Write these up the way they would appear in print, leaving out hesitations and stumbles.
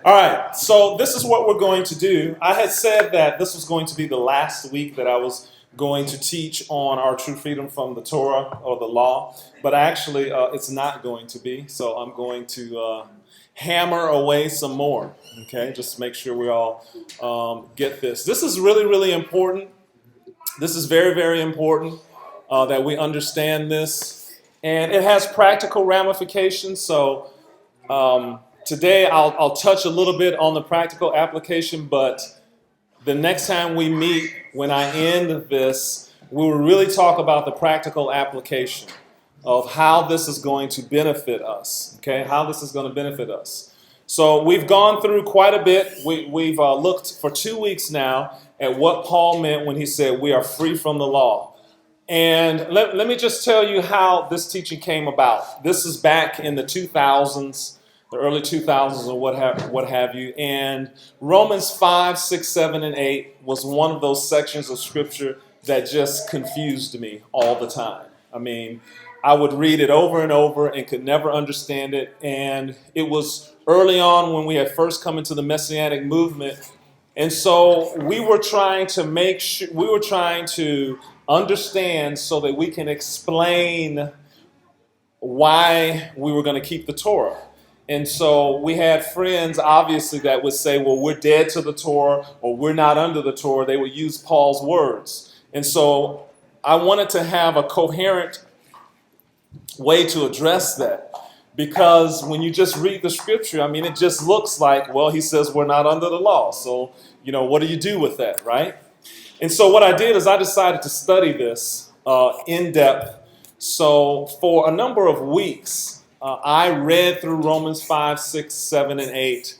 All right, so this is what we're going to do. I had said that this was going to be the last week that I was going to teach on our true freedom from the Torah or the law, but actually it's not going to be. So I'm going to hammer away some more, okay? Just make sure we all get this. This is really, really important. This is very, very important that we understand this. And it has practical ramifications, so today I'll touch a little bit on the practical application, but the next time we meet, when I end this, we will really talk about the practical application of how this is going to benefit us, okay? How this is going to benefit us. So we've gone through quite a bit. We've looked for 2 weeks now at what Paul meant when he said we are free from the law. And let me just tell you how this teaching came about. This is back in the 2000s. The early 2000s or what have you. And Romans 5, 6, 7, and 8 was one of those sections of Scripture that just confused me all the time. I mean, I would read it over and over and could never understand it. And it was early on when we had first come into the Messianic movement. And so we were trying to understand so that we can explain why we were going to keep the Torah. And so we had friends, obviously, that would say, well, we're dead to the Torah or we're not under the Torah. They would use Paul's words. And so I wanted to have a coherent way to address that. Because when you just read the Scripture, I mean, it just looks like, well, he says we're not under the law. So, what do you do with that, right? And so what I did is I decided to study this in depth. So for a number of weeks, I read through Romans 5, 6, 7, and 8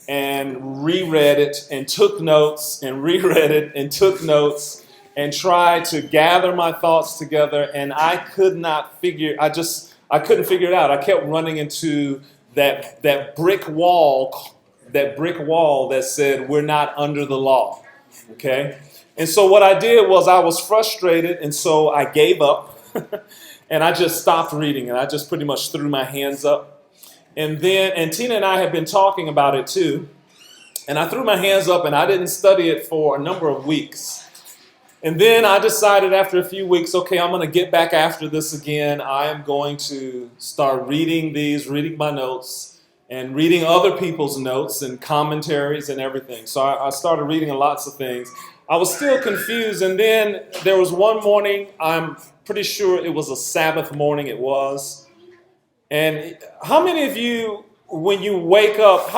and reread it and took notes and reread it and took notes and tried to gather my thoughts together, and I couldn't figure it out. I kept running into that brick wall that said we're not under the law. Okay? And so what I did was I was frustrated, and so I gave up. And I just stopped reading, and I just pretty much threw my hands up. And Tina and I have been talking about it too. And I threw my hands up, and I didn't study it for a number of weeks. And then I decided after a few weeks, okay, I'm going to get back after this again. I am going to start reading my notes, and reading other people's notes and commentaries and everything. So I started reading lots of things. I was still confused, and then there was one morning, I'm pretty sure it was a Sabbath morning, it was. And how many of you, when you wake up,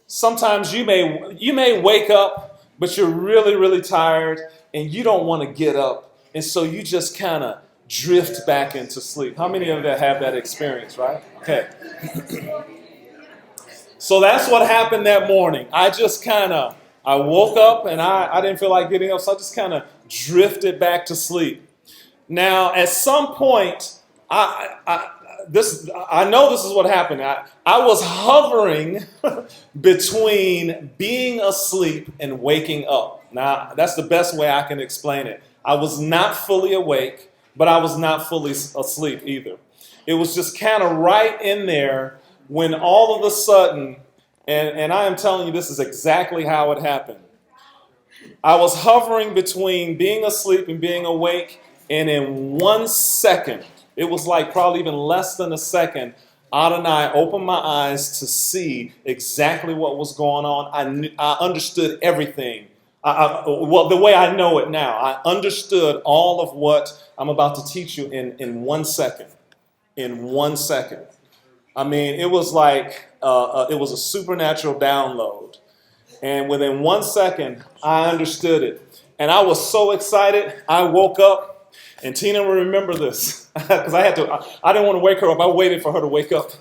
sometimes you may wake up, but you're really, really tired, and you don't want to get up, and so you just kind of drift back into sleep. How many of you have that experience, right? Okay. So that's what happened that morning. I woke up and I didn't feel like getting up, so I just kind of drifted back to sleep. Now, at some point, I know this is what happened. I was hovering between being asleep and waking up. Now, that's the best way I can explain it. I was not fully awake, but I was not fully asleep either. It was just kind of right in there when all of a sudden, and I am telling you, this is exactly how it happened. I was hovering between being asleep and being awake, and in 1 second, it was like probably even less than a second, Adonai opened my eyes to see exactly what was going on. I understood everything. The way I know it now, I understood all of what I'm about to teach you in 1 second. In 1 second. I mean, it was like it was a supernatural download. And within 1 second, I understood it. And I was so excited, I woke up, and Tina will remember this, because I didn't want to wake her up. I waited for her to wake up.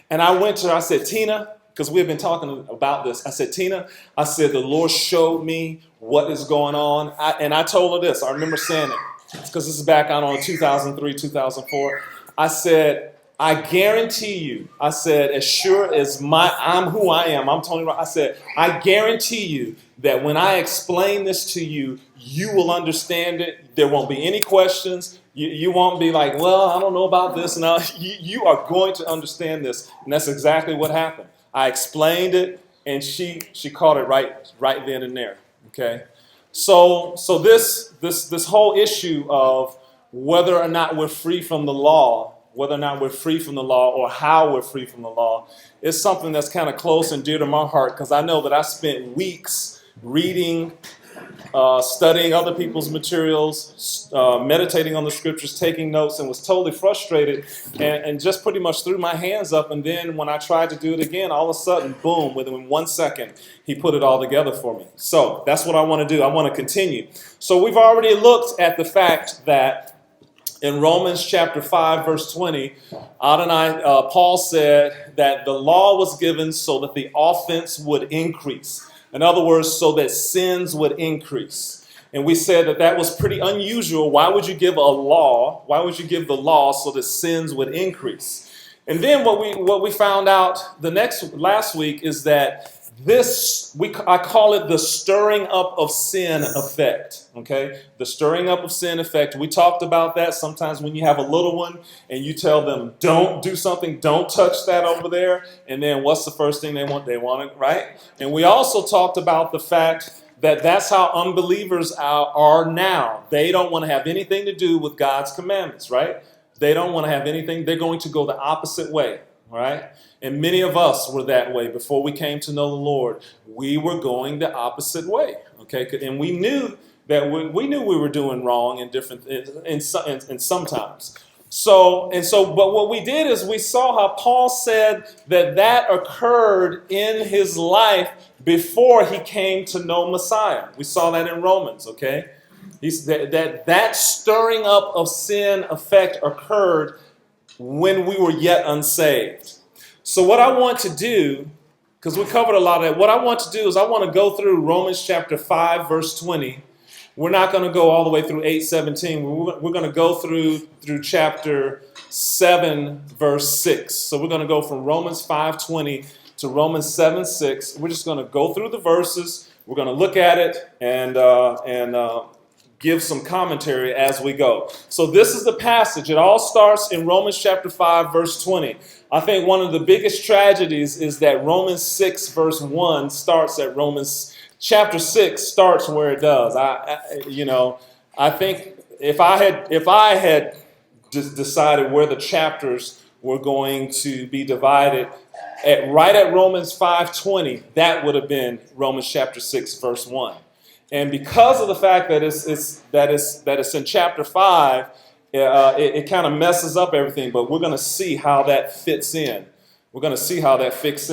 And I went to her, I said, Tina, because we have been talking about this. I said, Tina, the Lord showed me what is going on. And I told her this. I remember saying it, because this is back on 2003, 2004. I said, I guarantee you, I said, as sure as I'm who I am, I'm Tony Rock. I said, I guarantee you that when I explain this to you, you will understand it. There won't be any questions. You won't be like, well, I don't know about this. No, you are going to understand this. And that's exactly what happened. I explained it, and she caught it right then and there. Okay, so this whole issue of whether or not we're free from the law, whether or not we're free from the law, or how we're free from the law, is something that's kind of close and dear to my heart, because I know that I spent weeks reading, studying other people's materials, meditating on the scriptures, taking notes, and was totally frustrated, and just pretty much threw my hands up. And then when I tried to do it again, all of a sudden, boom, within 1 second, he put it all together for me. So that's what I want to do. I want to continue. So we've already looked at the fact that in Romans chapter 5, verse 20, Paul said that the law was given so that the offense would increase. In other words, so that sins would increase. And we said that that was pretty unusual. Why would you give a law? Why would you give the law so that sins would increase? And then what we found out last week is that I call it the stirring up of sin effect. Okay, the stirring up of sin effect. We talked about that. Sometimes when you have a little one and you tell them, don't do something, don't touch that over there, and then what's the first thing they want? They want it, right? And we also talked about the fact that that's how unbelievers are now. They don't want to have anything to do with God's commandments, right? They don't want to have anything. They're going to go the opposite way, right? And many of us were that way before we came to know the Lord. We were going the opposite way, okay? And we knew that we knew we were doing wrong in sometimes. But what we did is we saw how Paul said that occurred in his life before he came to know Messiah. We saw that in Romans, okay? That stirring up of sin effect occurred when we were yet unsaved. So what I want to do, because we covered a lot of that, what I want to do is I want to go through Romans chapter 5, verse 20. We're not going to go all the way through 8:17. We're going to go through chapter 7, verse 6. So we're going to go from Romans 5:20 to Romans 7:6. We're just going to go through the verses. We're going to look at it and give some commentary as we go. So this is the passage. It all starts in Romans chapter 5, verse 20. I think one of the biggest tragedies is that Romans 6, verse 1 starts at Romans chapter 6 starts where it does. I think if I had just decided where the chapters were going to be divided right at Romans 5:20, that would have been Romans chapter 6, verse 1. And because of the fact that it's in chapter 5, it kind of messes up everything. But we're going to see how that fits in. We're going to see how that fits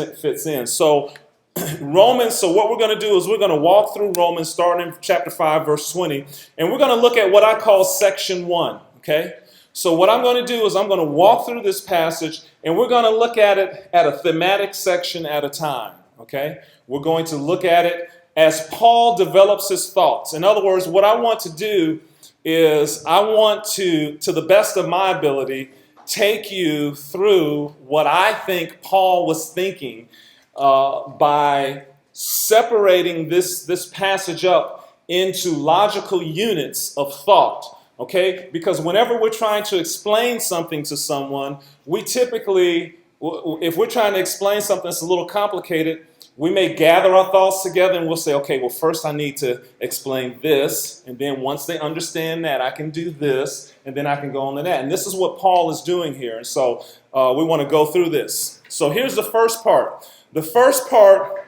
in. So So what we're going to do is we're going to walk through Romans starting in chapter 5, verse 20. And we're going to look at what I call section 1. Okay? So what I'm going to do is I'm going to walk through this passage, and we're going to look at it at a thematic section at a time. Okay? We're going to look at it as Paul develops his thoughts. In other words, what I want to do is I want to the best of my ability, take you through what I think Paul was thinking by separating this passage up into logical units of thought. Okay? Because whenever we're trying to explain something to someone, we typically, if we're trying to explain something that's a little complicated, we may gather our thoughts together and we'll say, okay, well, first I need to explain this. And then once they understand that, I can do this. And then I can go on to that. And this is what Paul is doing here. And so we want to go through this. So here's the first part. The first part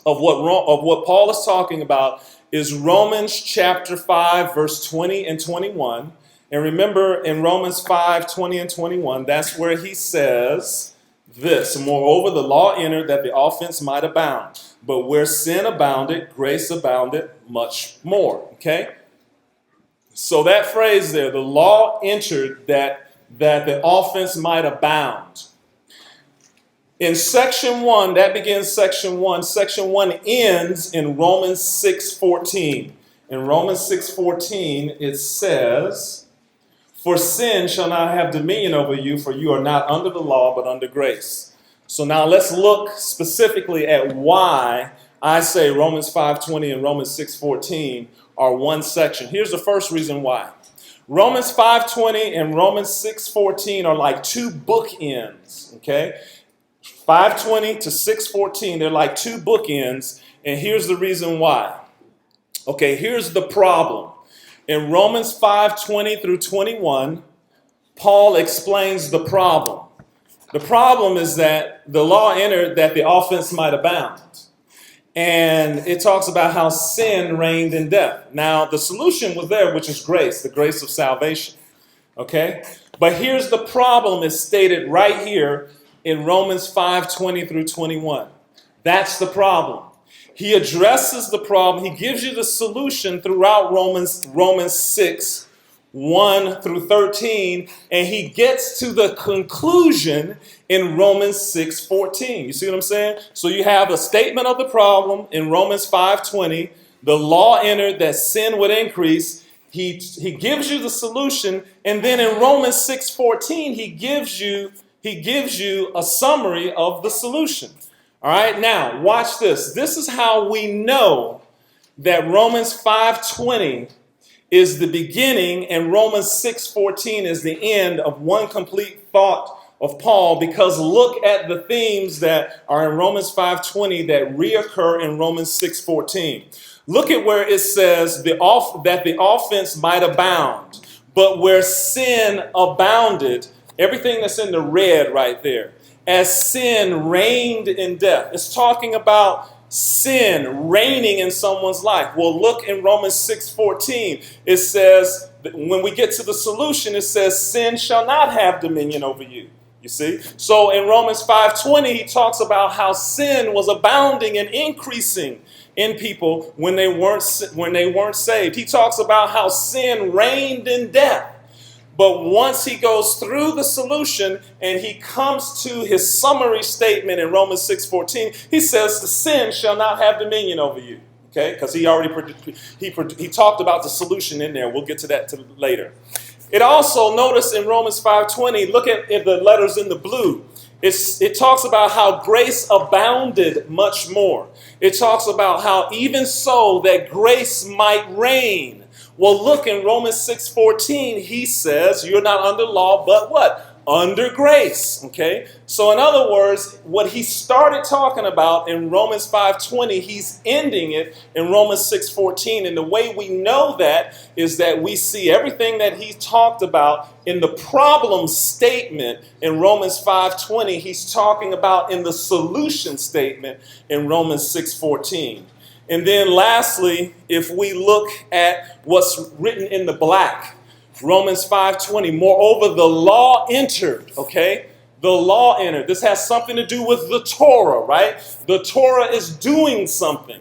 of what Paul is talking about is Romans chapter 5, verse 20 and 21. And remember, in Romans 5, 20 and 21, that's where he says this: moreover, the law entered that the offense might abound. But where sin abounded, grace abounded much more. Okay? So that phrase there, the law entered that the offense might abound. In section 1, that begins section 1. Section 1 ends in Romans 6:14. In Romans 6:14, it says, for sin shall not have dominion over you, for you are not under the law, but under grace. So now let's look specifically at why I say Romans 5:20 and Romans 6:14 are one section. Here's the first reason why. Romans 5:20 and Romans 6:14 are like two bookends, okay? 5:20 to 6:14, they're like two bookends, and here's the reason why. Okay, here's the problem. In Romans 5:20 through 21, Paul explains the problem. The problem is that the law entered that the offense might abound. And it talks about how sin reigned in death. Now, the solution was there, which is grace, the grace of salvation. Okay? But here's the problem, is stated right here in Romans 5:20 through 21. That's the problem. He addresses the problem. He gives you the solution throughout Romans 6, 1 through 13, and he gets to the conclusion in Romans 6:14. You see what I'm saying? So you have a statement of the problem in Romans 5:20. The law entered that sin would increase. He gives you the solution, and then in Romans 6:14, he gives you a summary of the solution. All right, now watch this. This is how we know that Romans 5:20 is the beginning and Romans 6:14 is the end of one complete thought of Paul, because look at the themes that are in Romans 5:20 that reoccur in Romans 6:14. Look at where it says that the offense might abound, but where sin abounded, everything that's in the red right there, as sin reigned in death. It's talking about sin reigning in someone's life. Well, look in Romans 6:14. It says, when we get to the solution, it says, sin shall not have dominion over you. You see? So in Romans 5:20, he talks about how sin was abounding and increasing in people when they weren't saved. He talks about how sin reigned in death. But once he goes through the solution and he comes to his summary statement in Romans 6:14, he says the sin shall not have dominion over you. Okay? Because he talked about the solution in there. We'll get to that later. It also, notice in Romans 5:20, look at the letters in the blue. It talks about how grace abounded much more. It talks about how even so that grace might reign. Well, look in Romans 6:14, he says you're not under law, but what? Under grace. Okay? So in other words, what he started talking about in Romans 5:20, he's ending it in Romans 6:14. And the way we know that is that we see everything that he talked about in the problem statement in Romans 5:20, he's talking about in the solution statement in Romans 6:14. And then lastly, if we look at what's written in the black, Romans 5:20, moreover, the law entered, okay? The law entered. This has something to do with the Torah, right? The Torah is doing something.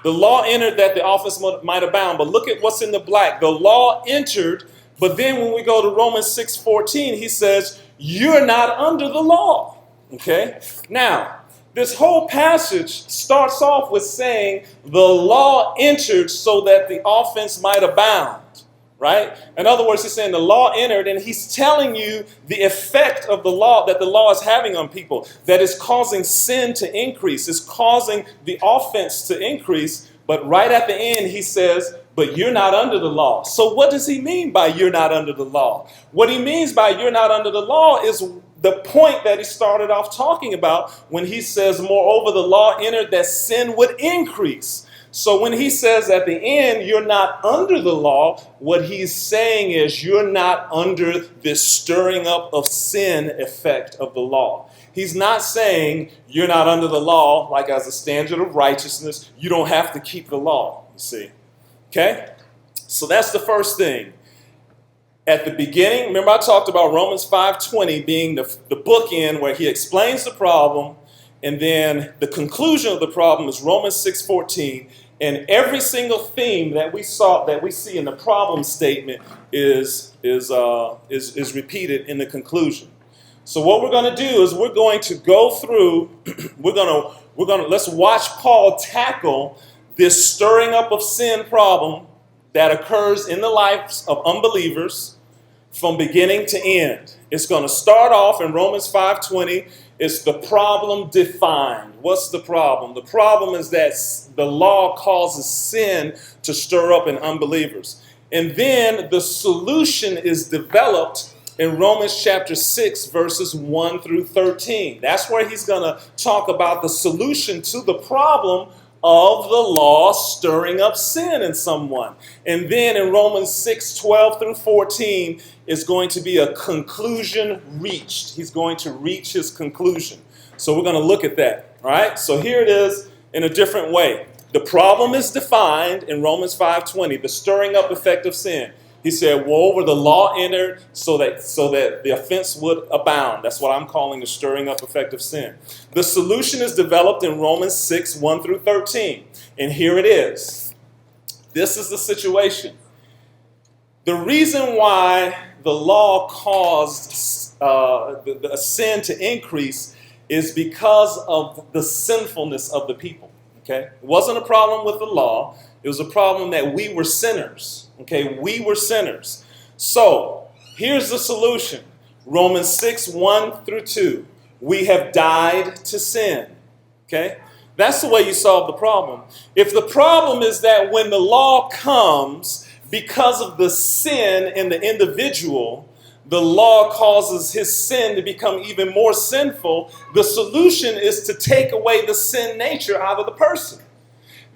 The law entered that the office might abound. But look at what's in the black. The law entered, but then when we go to Romans 6:14, he says, you're not under the law, okay? Now, this whole passage starts off with saying the law entered so that the offense might abound, right? In other words, he's saying the law entered, and he's telling you the effect of the law that the law is having on people, that is causing sin to increase, is causing the offense to increase. But right at the end, he says, but you're not under the law. So what does he mean by you're not under the law? What he means by you're not under the law is the point that he started off talking about when he says, moreover, the law entered that sin would increase. So when he says at the end, you're not under the law, what he's saying is you're not under this stirring up of sin effect of the law. He's not saying you're not under the law, like as a standard of righteousness, you don't have to keep the law, you see. Okay? So that's the first thing. At the beginning, remember I talked about Romans 5:20 being the bookend where he explains the problem, and then the conclusion of the problem is Romans 6:14, and every single theme that we see in the problem statement is repeated in the conclusion. So what we're going to do is we're going to go through, let's watch Paul tackle this stirring up of sin problem that occurs in the lives of unbelievers from beginning to end. It's going to start off in Romans 5:20. It's the problem defined. What's the problem? The problem is that the law causes sin to stir up in unbelievers. And then the solution is developed in Romans chapter 6, verses 1 through 13. That's where he's going to talk about the solution to the problem of the law stirring up sin in someone. And then in Romans 6, 12 through 14 is going to be a conclusion reached. He's going to reach his conclusion. So we're going to look at that. All right. So here it is in a different way. The problem is defined in Romans 5:20, the stirring up effect of sin. He said, moreover, the law entered so that the offense would abound. That's what I'm calling the stirring up effect of sin. The solution is developed in Romans 6, 1 through 13. And here it is. This is the situation. The reason why the law caused the sin to increase is because of the sinfulness of the people. Okay? It wasn't a problem with the law. It was a problem that we were sinners. Okay, we were sinners. So, here's the solution. Romans 6, 1 through 2. We have died to sin. Okay? That's the way you solve the problem. If the problem is that when the law comes, because of the sin in the individual, the law causes his sin to become even more sinful, the solution is to take away the sin nature out of the person.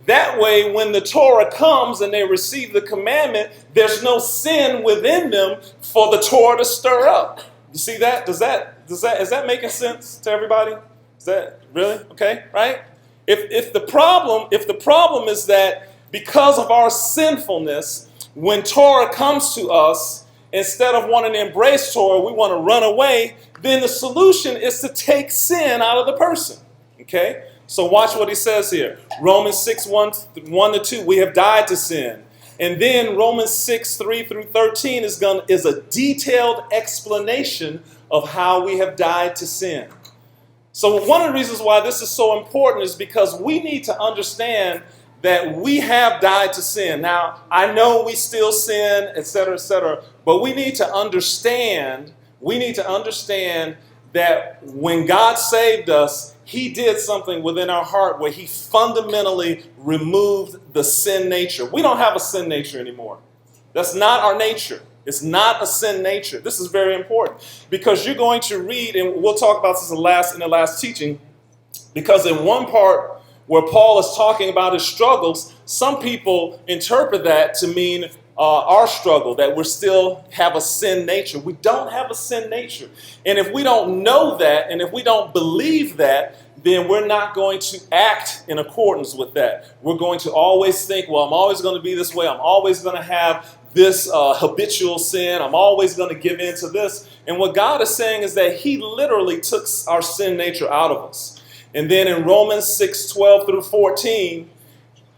That way, when the Torah comes and they receive the commandment, there's no sin within them for the Torah to stir up. You see that? Is that making sense to everybody? Is that really okay? Right? If the problem is that because of our sinfulness, when Torah comes to us, instead of wanting to embrace Torah, we want to run away. Then the solution is to take sin out of the person. Okay. So watch what he says here. Romans 6, 1 to 2, we have died to sin. And then Romans 6, 3 through 13 is a detailed explanation of how we have died to sin. So one of the reasons why this is so important is because we need to understand that we have died to sin. Now, I know we still sin, etc., but we need to understand that when God saved us, he did something within our heart where he fundamentally removed the sin nature. We don't have a sin nature anymore. That's not our nature. It's not a sin nature. This is very important because you're going to read, and we'll talk about this in the last teaching, because in one part where Paul is talking about his struggles, some people interpret that to mean our struggle, that we still have a sin nature. We don't have a sin nature. And if we don't know that, and if we don't believe that, then we're not going to act in accordance with that. We're going to always think, well, I'm always going to be this way. I'm always going to have this habitual sin. I'm always going to give in to this. And what God is saying is that he literally took our sin nature out of us. And then in Romans 6, 12 through 14,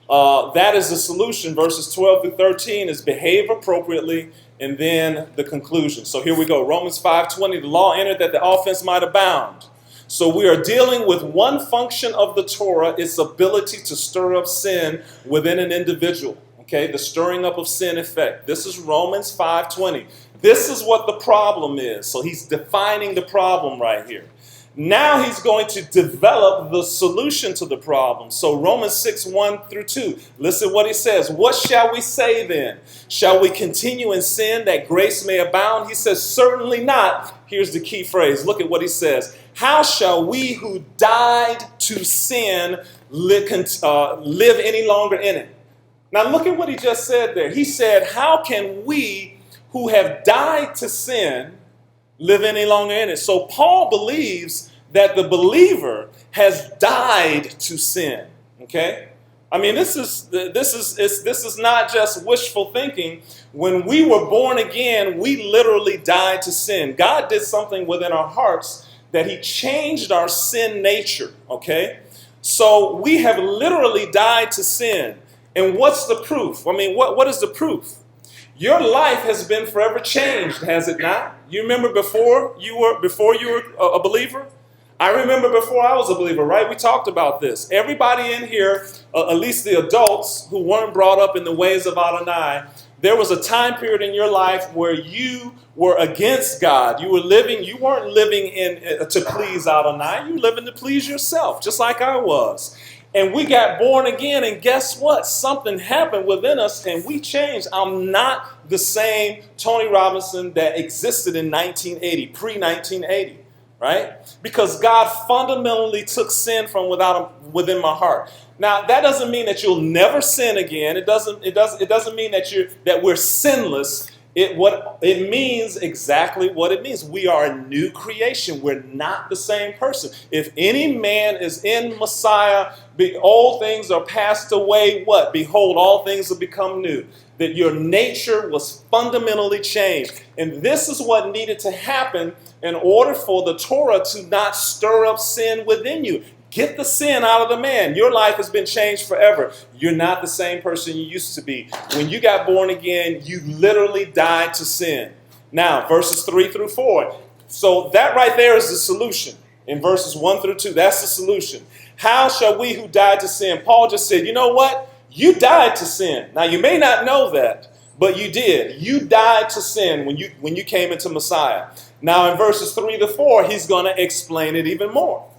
that is the solution. Verses 12 through 13 is behave appropriately, and then the conclusion. So here we go. Romans 5:20, the law entered that the offense might abound. So we are dealing with one function of the Torah, its ability to stir up sin within an individual. Okay, the stirring up of sin effect. This is Romans 5:20. This is what the problem is. So he's defining the problem right here. Now he's going to develop the solution to the problem. So Romans 6, 1 through 2. Listen what he says. What shall we say then? Shall we continue in sin that grace may abound? He says, certainly not. Here's the key phrase. Look at what he says. How shall we who died to sin live any longer in it? Now look at what he just said there. He said, how can we who have died to sin live any longer in it? So Paul believes that the believer has died to sin. Okay? I mean, this is not just wishful thinking. When we were born again, we literally died to sin. God did something within our hearts that he changed our sin nature. Okay? So we have literally died to sin. And what's the proof? I mean, what is the proof? Your life has been forever changed, has it not? You remember before you were a believer? I remember before I was a believer, right? We talked about this. Everybody in here, at least the adults who weren't brought up in the ways of Adonai, there was a time period in your life where you were against God. You weren't living to please Adonai. You were living to please yourself, just like I was. And we got born again, and guess what? Something happened within us, and we changed. I'm not the same Tony Robinson that existed in 1980, pre-1980, right? Because God fundamentally took sin from within my heart. Now, that doesn't mean that you'll never sin again. It doesn't mean that we're sinless. It means exactly what it means. We are a new creation. We're not the same person. If any man is in Messiah, old things are passed away. What? Behold, all things have become new. That your nature was fundamentally changed. And this is what needed to happen in order for the Torah to not stir up sin within you. Get the sin out of the man. Your life has been changed forever. You're not the same person you used to be. When you got born again, you literally died to sin. Now, verses 3 through 4. So that right there is the solution. In verses 1 through 2, that's the solution. How shall we who died to sin? Paul just said, you know what? You died to sin. Now, you may not know that, but you did. You died to sin when you came into Messiah. Now, in verses 3 to 4, he's going to explain it even more.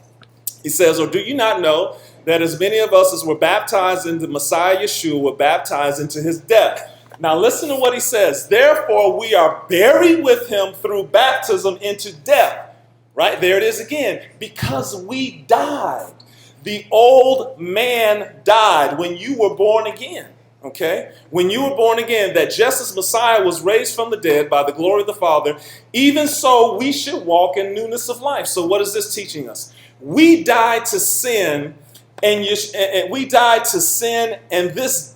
He says, or do you not know that as many of us as were baptized into Messiah Yeshua were baptized into his death? Now listen to what he says. Therefore we are buried with him through baptism into death. Right? There it is again. Because we died. The old man died when you were born again. Okay? When you were born again, that just as Messiah was raised from the dead by the glory of the Father, even so we should walk in newness of life. So what is this teaching us? We died to sin, and this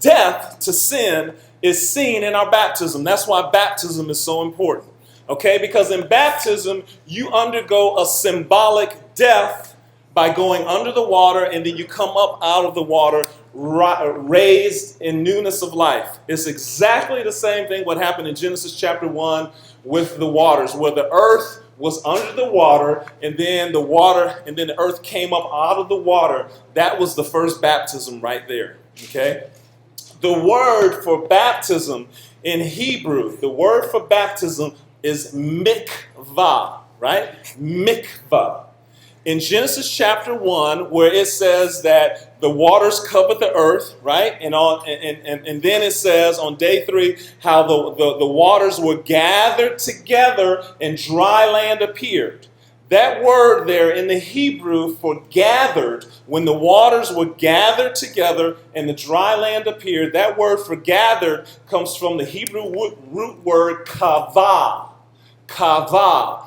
death to sin is seen in our baptism. That's why baptism is so important. Okay? Because in baptism, you undergo a symbolic death by going under the water, and then you come up out of the water raised in newness of life. It's exactly the same thing what happened in Genesis chapter 1 with the waters, where the earth was under the water, and then the earth came up out of the water. That was the first baptism right there. Okay? The word for baptism in Hebrew, the word for baptism is mikvah, right? Mikvah. In Genesis chapter 1, where it says that the waters covered the earth, right? And then it says on day 3 how the waters were gathered together and dry land appeared. That word there in the Hebrew for gathered, when the waters were gathered together and the dry land appeared, that word for gathered comes from the Hebrew root word kavah. Kavah.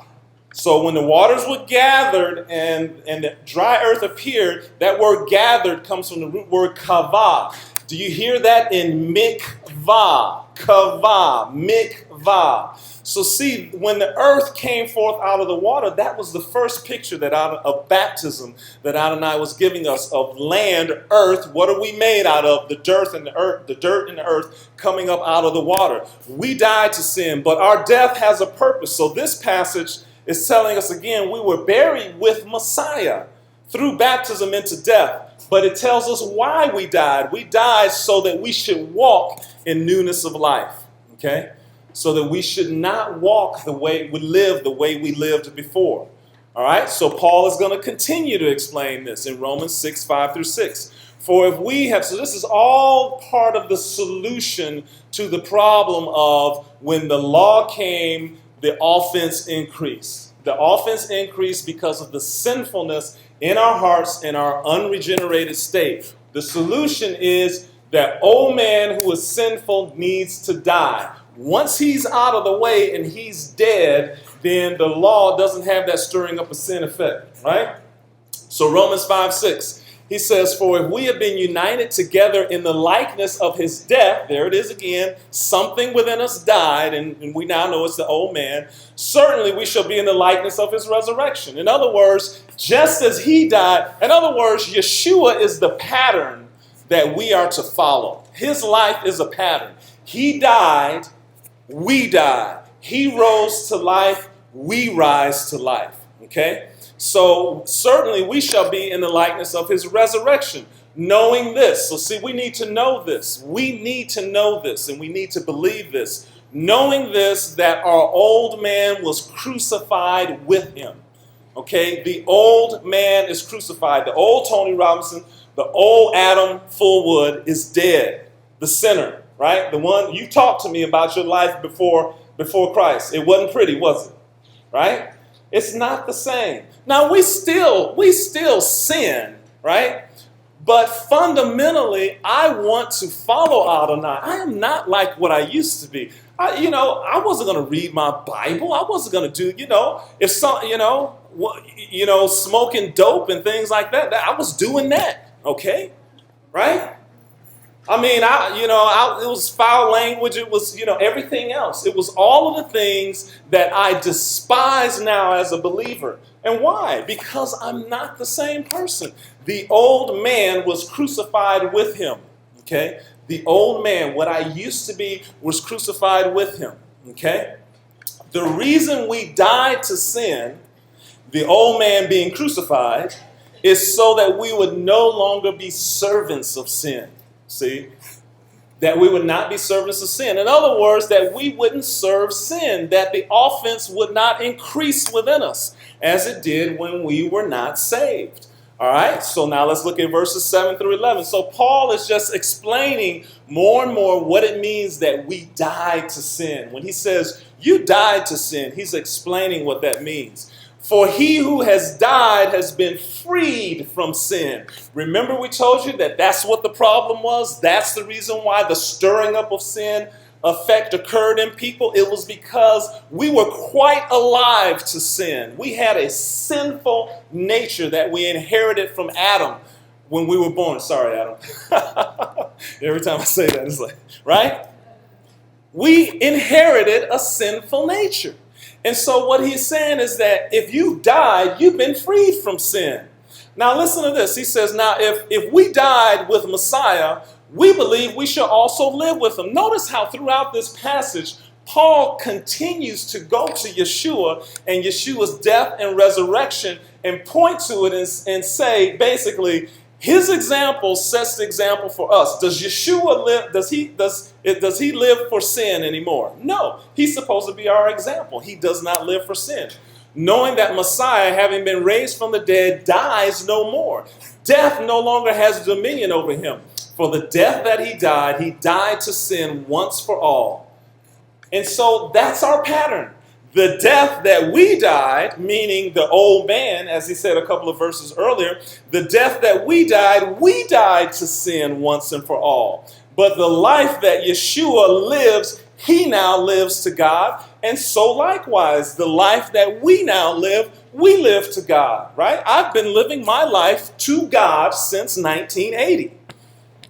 So when the waters were gathered and the dry earth appeared, that word gathered comes from the root word kavah. Do you hear that in mikvah? Kavah, mikvah. So see, when the earth came forth out of the water, that was the first picture of baptism that Adonai was giving us of land, earth. What are we made out of? The dirt and the earth coming up out of the water. We died to sin, but our death has a purpose. So this passage is telling us again, we were buried with Messiah through baptism into death. But it tells us why we died. We died so that we should walk in newness of life. Okay? So that we should not live the way we lived before. All right? So Paul is going to continue to explain this in Romans 6, 5 through 6. For if we have, so this is all part of the solution to the problem of when the law came, the offense increased. The offense increased because of the sinfulness in our hearts and our unregenerated state. The solution is that old man who is sinful needs to die. Once he's out of the way and he's dead, then the law doesn't have that stirring up a sin effect, right? So Romans 5, 6. He says, for if we have been united together in the likeness of his death, there it is again, something within us died, and we now know it's the old man, certainly we shall be in the likeness of his resurrection. In other words, just as he died, in other words, Yeshua is the pattern that we are to follow. His life is a pattern. He died, we died. He rose to life, we rise to life. Okay? So certainly we shall be in the likeness of his resurrection, knowing this. So see, we need to know this. We need to know this, and we need to believe this. Knowing this, that our old man was crucified with him. Okay? The old man is crucified. The old Tony Robinson The old Adam Fullwood is dead. The sinner, right? The one you talked to me about your life before Christ. It wasn't pretty, was it? Right? It's not the same. Now we still sin, right? But fundamentally, I want to follow Adonai. I am not like what I used to be. I wasn't going to read my Bible. I wasn't going to do, if smoking dope and things like that. I was doing that. Okay, right? I mean, it was foul language. It was, everything else. It was all of the things that I despise now as a believer. And why? Because I'm not the same person. The old man was crucified with him. Okay? The old man, what I used to be, was crucified with him. Okay? The reason we died to sin, the old man being crucified, is so that we would no longer be servants of sin. See? That we would not be servants of sin. In other words, that we wouldn't serve sin, that the offense would not increase within us as it did when we were not saved. All right, so now let's look at verses 7 through 11. So Paul is just explaining more and more what it means that we died to sin. When he says, you died to sin, he's explaining what that means. For he who has died has been freed from sin. Remember we told you that that's what the problem was? That's the reason why the stirring up of sin effect occurred in people. It was because we were quite alive to sin. We had a sinful nature that we inherited from Adam when we were born. Sorry, Adam. Every time I say that, it's like, right? We inherited a sinful nature. And so what he's saying is that if you died, you've been freed from sin. Now listen to this. He says, now if we died with Messiah, we believe we shall also live with him. Notice how throughout this passage, Paul continues to go to Yeshua and Yeshua's death and resurrection and point to it and say, basically, his example sets the example for us. Does Yeshua live? Does he live for sin anymore? No. He's supposed to be our example. He does not live for sin. Knowing that Messiah, having been raised from the dead, dies no more. Death no longer has dominion over him. For the death that he died to sin once for all. And so that's our pattern. The death that we died, meaning the old man, as he said a couple of verses earlier, the death that we died to sin once and for all. But the life that Yeshua lives, he now lives to God. And so likewise, the life that we now live, we live to God, right? I've been living my life to God since 1980.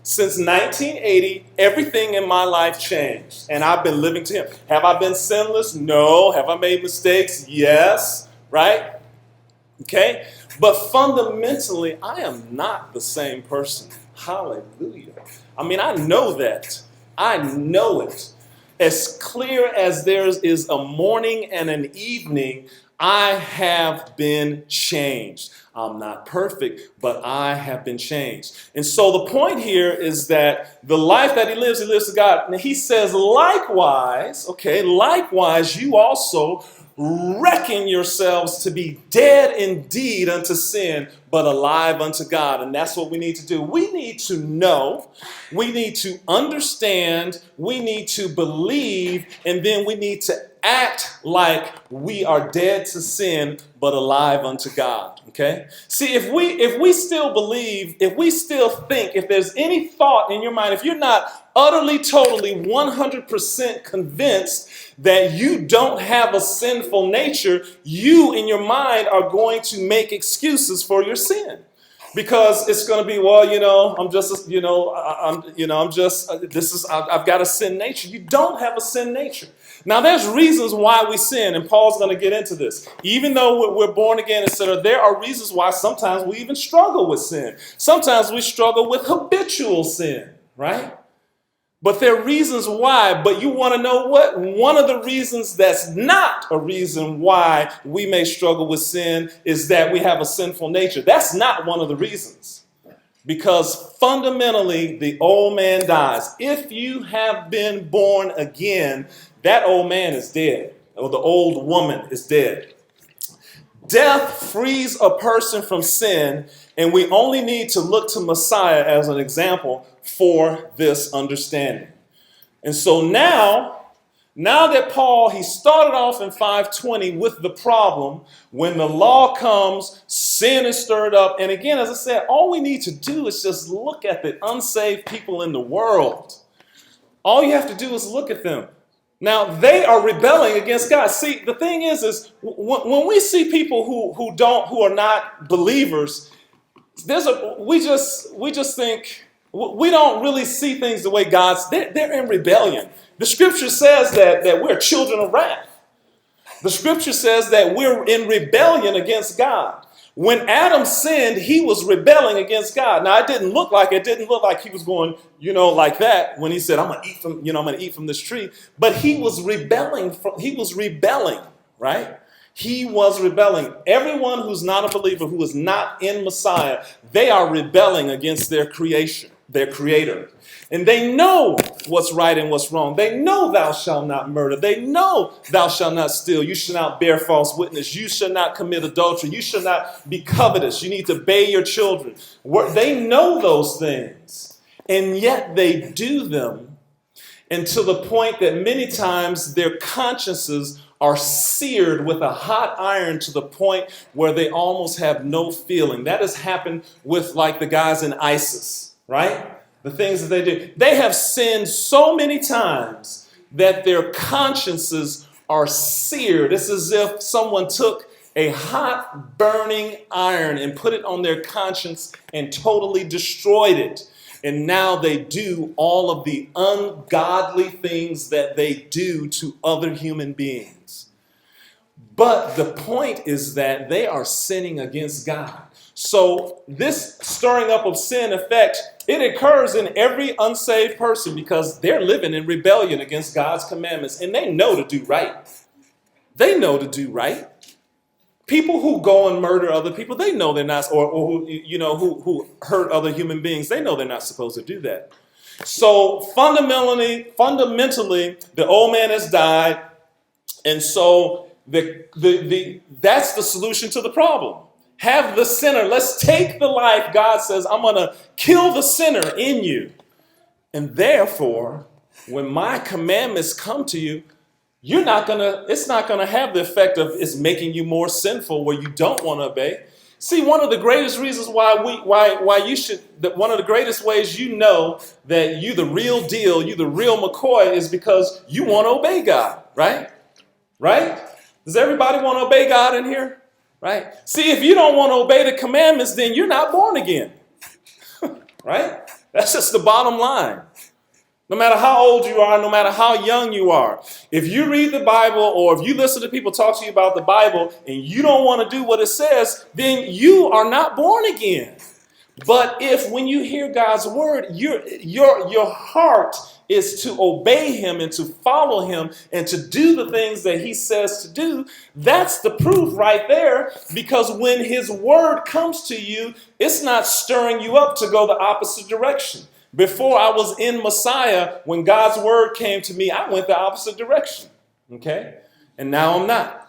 Since 1980, everything in my life changed, and I've been living to him. Have I been sinless? No. Have I made mistakes? Yes. Right? Okay? But fundamentally, I am not the same person. Hallelujah. I mean, I know that. I know it. As clear as there is a morning and an evening, I have been changed. I'm not perfect, but I have been changed. And so the point here is that the life that he lives to God. And he says, likewise, you also reckon yourselves to be dead indeed unto sin, but alive unto God. And that's what we need to do. We need to know, we need to understand, we need to believe, and then we need to act like we are dead to sin, but alive unto God. Okay? See, if we still believe, if we still think, if there's any thought in your mind, if you're not utterly, totally, 100% convinced that you don't have a sinful nature, you in your mind are going to make excuses for your sin. Because it's going to be, well, I've got a sin nature. You don't have a sin nature. Now, there's reasons why we sin, and Paul's going to get into this. Even though we're born again, etc., there are reasons why sometimes we even struggle with sin. Sometimes we struggle with habitual sin, right? But there are reasons why. But you want to know what? One of the reasons that's not a reason why we may struggle with sin is that we have a sinful nature. That's not one of the reasons. Because fundamentally, the old man dies. If you have been born again, that old man is dead, or the old woman is dead. Death frees a person from sin, And we only need to look to Messiah as an example for this understanding. And so now that Paul, he started off in 520 with the problem. When the law comes, sin is stirred up. And again, as I said, all we need to do is just look at the unsaved people in the world. All you have to do is look at them. Now, they are rebelling against God. See, the thing is when we see people who are not believers, we just think we don't really see things the way they're in rebellion. The scripture says that we're children of wrath. The scripture says that we're in rebellion against God. When Adam sinned, he was rebelling against God. Now, it didn't look like he was going, like that when he said, I'm going to eat from this tree. But he was rebelling, right? He was rebelling. Everyone who's not a believer, who is not in Messiah, they are rebelling against their creation, their creator. And they know what's right and what's wrong. They know thou shalt not murder. They know thou shalt not steal. You shall not bear false witness. You shall not commit adultery. You shall not be covetous. You need to obey your children. They know those things, and yet they do them, and to the point that many times their consciences are seared with a hot iron to the point where they almost have no feeling. That has happened with like the guys in ISIS, right? The things that they do. They have sinned so many times that their consciences are seared. It's as if someone took a hot burning iron and put it on their conscience and totally destroyed it. And now they do all of the ungodly things that they do to other human beings. But the point is that they are sinning against God. So this stirring up of sin effect, it occurs in every unsaved person because they're living in rebellion against God's commandments, and they know to do right. They know to do right. People who go and murder other people, they know they're not, or who hurt other human beings, they know they're not supposed to do that. So fundamentally, the old man has died, and so that's the solution to the problem. Have the sinner. Let's take the life. God says, I'm going to kill the sinner in you. And therefore, when my commandments come to you, it's not going to have the effect of it's making you more sinful where you don't want to obey. See, one of the greatest reasons one of the greatest ways you know that you the real deal, you the real McCoy is because you want to obey God, right? Right? Does everybody want to obey God in here? Right? See, if you don't want to obey the commandments, then you're not born again. Right? That's just the bottom line. No matter how old you are, no matter how young you are, if you read the Bible or if you listen to people talk to you about the Bible and you don't want to do what it says, then you are not born again. But if when you hear God's word, your heart is to obey him and to follow him and to do the things that he says to do, that's the proof right there. Because when his word comes to you, it's not stirring you up to go the opposite direction. Before I was in Messiah, when God's word came to me, I went the opposite direction. Okay? And now I'm not.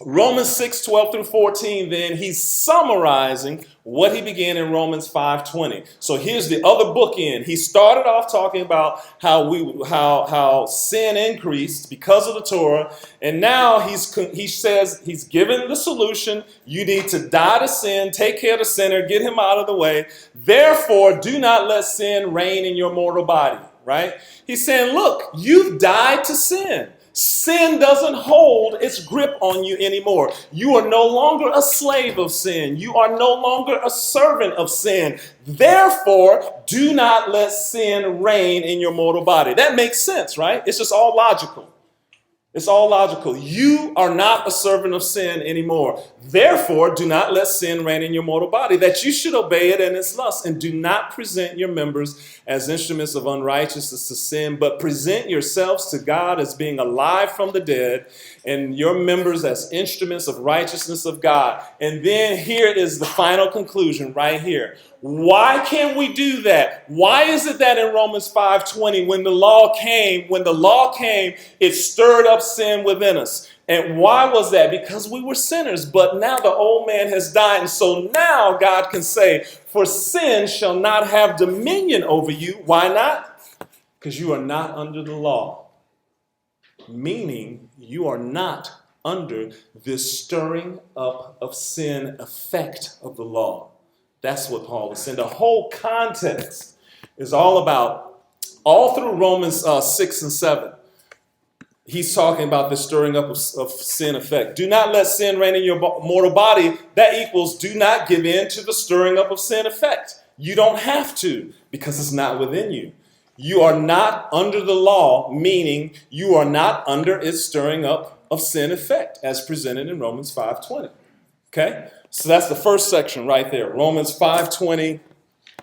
Romans 6:12-14, then he's summarizing what he began in Romans 5:20. So here's the other bookend. He started off talking about how sin increased because of the Torah, and now he says he's given the solution. You need to die to sin, take care of the sinner, get him out of the way. Therefore, do not let sin reign in your mortal body. Right? He's saying, look, you've died to sin. Sin doesn't hold its grip on you anymore. You are no longer a slave of sin. You are no longer a servant of sin. Therefore, do not let sin reign in your mortal body. That makes sense, right? It's just all logical. It's all logical. You are not a servant of sin anymore. Therefore, do not let sin reign in your mortal body, that you should obey it in its lust, and do not present your members as instruments of unrighteousness to sin, but present yourselves to God as being alive from the dead, and your members as instruments of righteousness of God. And then here is the final conclusion right here. Why can't we do that? Why is it that in Romans 5:20, when the law came, it stirred up sin within us? And why was that? Because we were sinners, but now the old man has died. And so now God can say, for sin shall not have dominion over you. Why not? Because you are not under the law. Meaning you are not under this stirring up of sin effect of the law. That's what Paul is saying. The whole context is all through Romans 6 and 7. He's talking about the stirring up of sin effect. Do not let sin reign in your mortal body. That equals do not give in to the stirring up of sin effect. You don't have to because it's not within you. You are not under the law, meaning you are not under its stirring up of sin effect as presented in Romans 5:20. Okay? So that's the first section right there. Romans 5:20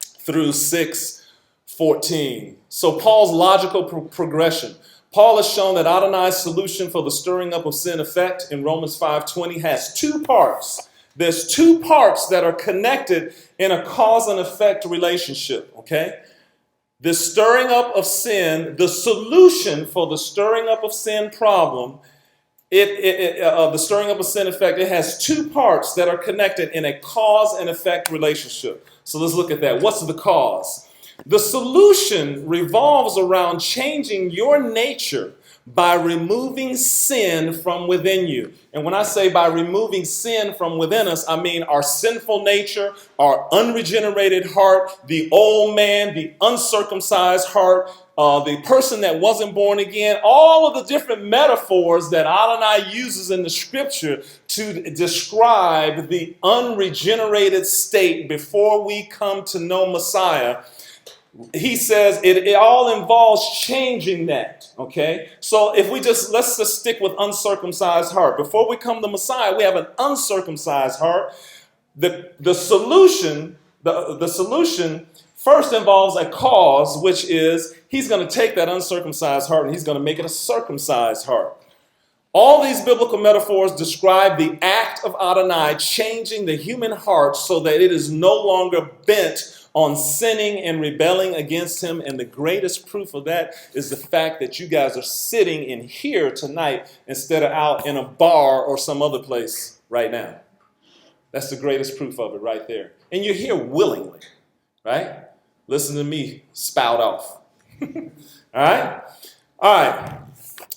through 6:14. So Paul's logical progression. Paul has shown that Adonai's solution for the stirring up of sin effect in Romans 5:20 has two parts. There's two parts that are connected in a cause and effect relationship, okay? The stirring up of sin, the solution for the stirring up of sin problem, the stirring up of sin effect, it has two parts that are connected in a cause and effect relationship. So let's look at that. What's the cause? The solution revolves around changing your nature by removing sin from within you. And when I say by removing sin from within us, I mean our sinful nature, our unregenerated heart, the old man, the uncircumcised heart, the person that wasn't born again, all of the different metaphors that Adonai uses in the scripture to describe the unregenerated state before we come to know Messiah. He says it all involves changing that, okay? So if let's just stick with uncircumcised heart. Before we come to Messiah, we have an uncircumcised heart. The solution first involves a cause, which is he's going to take that uncircumcised heart and he's going to make it a circumcised heart. All these biblical metaphors describe the act of Adonai changing the human heart so that it is no longer bent on sinning and rebelling against him. And the greatest proof of that is the fact that you guys are sitting in here tonight instead of out in a bar or some other place right now. That's the greatest proof of it right there. And you're here willingly, right? Listen to me spout off. All right? All right.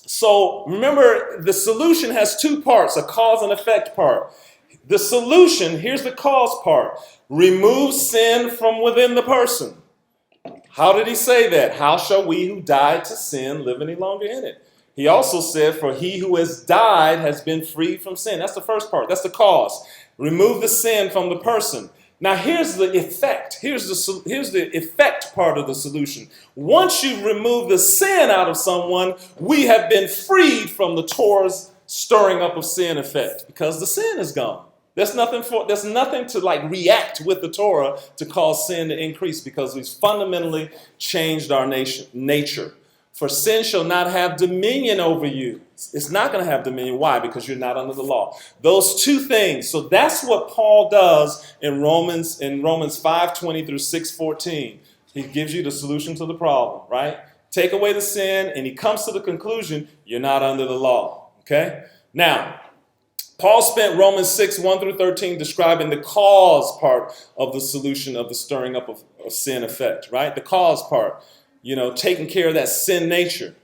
So remember, the solution has two parts, a cause and effect part. The solution, here's the cause part. Remove sin from within the person. How did he say that? How shall we who died to sin live any longer in it? He also said, for he who has died has been freed from sin. That's the first part. That's the cause. Remove the sin from the person. Now here's the effect. Here's the effect part of the solution. Once you remove the sin out of someone, we have been freed from the Torah's stirring up of sin effect because the sin is gone. There's nothing to like react with the Torah to cause sin to increase because we've fundamentally changed our nature. For sin shall not have dominion over you. It's not going to have dominion. Why? Because you're not under the law. Those two things. So that's what Paul does in Romans 5:20 through 6:14. He gives you the solution to the problem, right? Take away the sin, and he comes to the conclusion, you're not under the law. Okay? Now, Paul spent Romans 6:1 through 13 describing the cause part of the solution of the stirring up of sin effect, right? The cause part, taking care of that sin nature.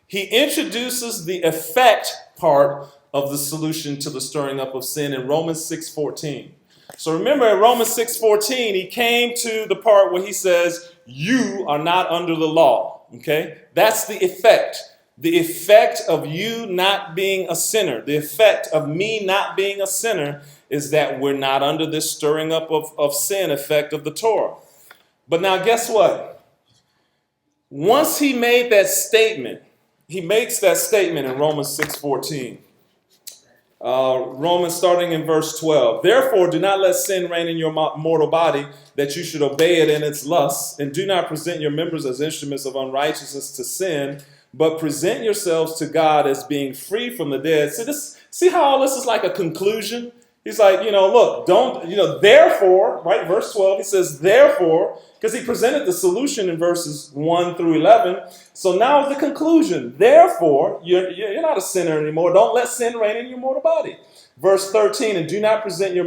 He introduces the effect part of the solution to the stirring up of sin in Romans 6:14. So remember in Romans 6:14, he came to the part where he says, you are not under the law, okay? That's the effect. The effect of you not being a sinner, the effect of me not being a sinner is that we're not under this stirring up of sin effect of the Torah. But now guess what? Once he made that statement, he makes that statement in Romans 6:14. Romans starting in verse 12. Therefore, do not let sin reign in your mortal body, that you should obey it in its lusts, and do not present your members as instruments of unrighteousness to sin, but present yourselves to God as being free from the dead. See how all this is like a conclusion? He's like, look, don't, therefore, right? Verse 12, he says, therefore, because he presented the solution in verses 1 through 11. So now the conclusion. Therefore, you're not a sinner anymore. Don't let sin reign in your mortal body. Verse 13, and do not present your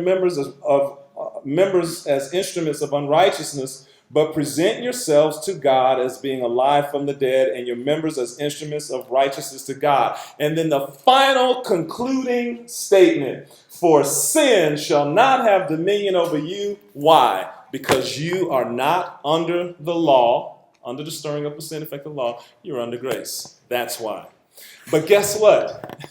members as instruments of unrighteousness, but present yourselves to God as being alive from the dead, and your members as instruments of righteousness to God. And then the final concluding statement, for sin shall not have dominion over you. Why? Because you are not under the law, under the stirring up of sin, effective law. You're under grace. That's why. But guess what?